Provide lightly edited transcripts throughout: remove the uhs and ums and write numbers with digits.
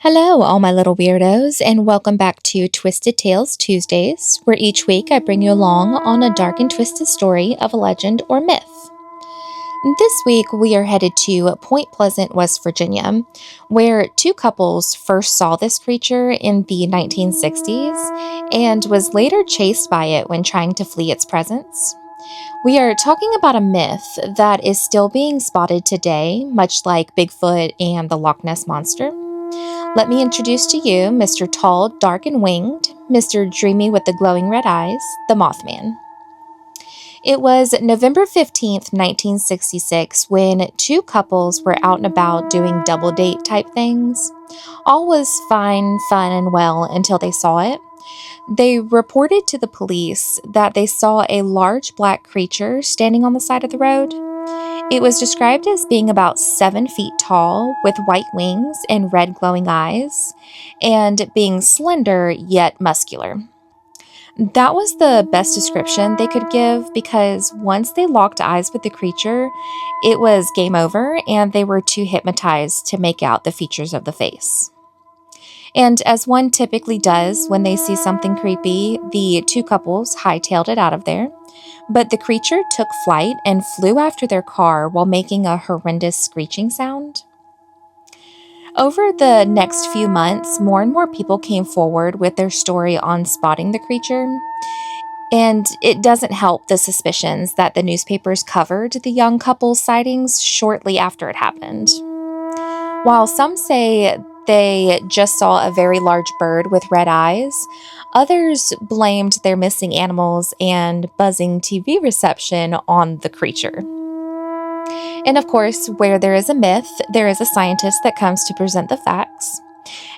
Hello, all my little weirdos, and welcome back to Twisted Tales Tuesdays, where each week I bring you along on a dark and twisted story of a legend or myth. This week we are headed to Point Pleasant, West Virginia, where two couples first saw this creature in the 1960s and was later chased by it when trying to flee its presence. We are talking about a myth that is still being spotted today, much like Bigfoot and the Loch Ness Monster. Let me introduce to you Mr. Tall, Dark, and Winged, Mr. Dreamy with the glowing red eyes, the Mothman. It was November 15th, 1966, when two couples were out and about doing double date type things. All was fine, fun, and well until they saw it. They reported to the police that they saw a large black creature standing on the side of the road. It was described as being about 7 feet tall, with white wings and red glowing eyes, and being slender yet muscular. That was the best description they could give because once they locked eyes with the creature, it was game over and they were too hypnotized to make out the features of the face. And as one typically does when they see something creepy, the two couples hightailed it out of there. But the creature took flight and flew after their car while making a horrendous screeching sound. Over the next few months, more and more people came forward with their story on spotting the creature. And it doesn't help the suspicions that the newspapers covered the young couple's sightings shortly after it happened. While some say they just saw a very large bird with red eyes, others blamed their missing animals and buzzing TV reception on the creature. And of course, where there is a myth, there is a scientist that comes to present the facts.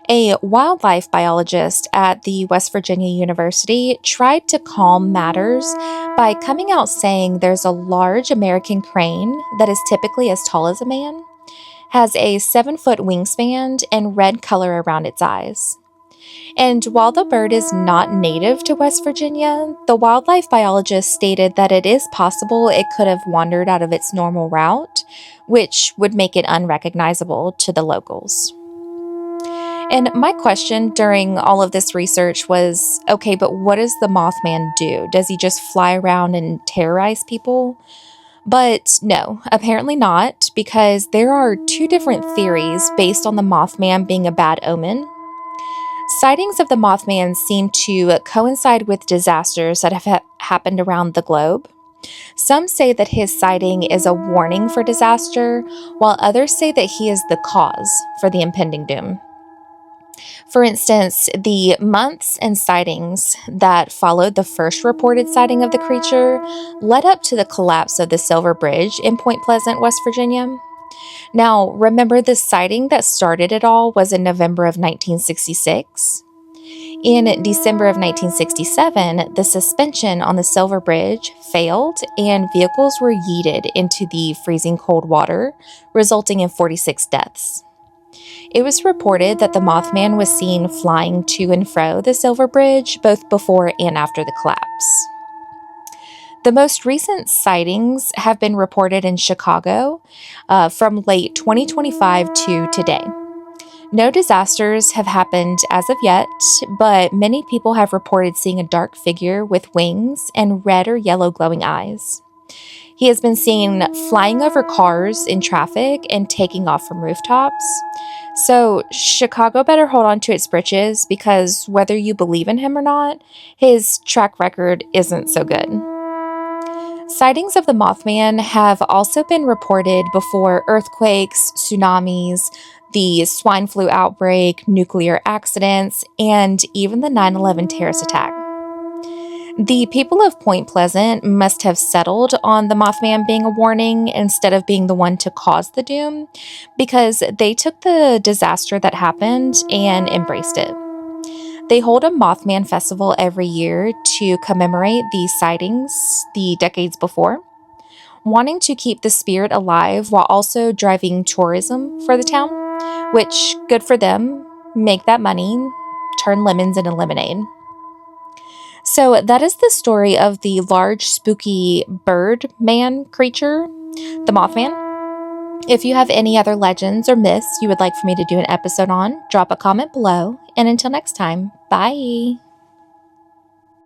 A wildlife biologist at the West Virginia University tried to calm matters by coming out saying there's a large American crane that is typically as tall as a man, has a 7-foot wingspan, and red color around its eyes. And while the bird is not native to West Virginia, the wildlife biologist stated that it is possible it could have wandered out of its normal route, which would make it unrecognizable to the locals. And my question during all of this research was, okay, but what does the Mothman do? Does he just fly around and terrorize people? But no, apparently not, because there are two different theories based on the Mothman being a bad omen. Sightings of the Mothman seem to coincide with disasters that have happened around the globe. Some say that his sighting is a warning for disaster, while others say that he is the cause for the impending doom. For instance, the months and sightings that followed the first reported sighting of the creature led up to the collapse of the Silver Bridge in Point Pleasant, West Virginia. Now, remember the sighting that started it all was in November of 1966. In December of 1967, the suspension on the Silver Bridge failed and vehicles were yeeted into the freezing cold water, resulting in 46 deaths. It was reported that the Mothman was seen flying to and fro the Silver Bridge both before and after the collapse. The most recent sightings have been reported in Chicago from late 2025 to today. No disasters have happened as of yet, but many people have reported seeing a dark figure with wings and red or yellow glowing eyes. He has been seen flying over cars in traffic and taking off from rooftops. So Chicago better hold on to its britches because whether you believe in him or not, his track record isn't so good. Sightings of the Mothman have also been reported before earthquakes, tsunamis, the swine flu outbreak, nuclear accidents, and even the 9/11 terrorist attack. The people of Point Pleasant must have settled on the Mothman being a warning instead of being the one to cause the doom, because they took the disaster that happened and embraced it. They hold a Mothman festival every year to commemorate these sightings the decades before, wanting to keep the spirit alive while also driving tourism for the town, which, good for them, make that money, turn lemons into lemonade. So that is the story of the large, spooky bird man creature, the Mothman. If you have any other legends or myths you would like for me to do an episode on, drop a comment below. And until next time, bye.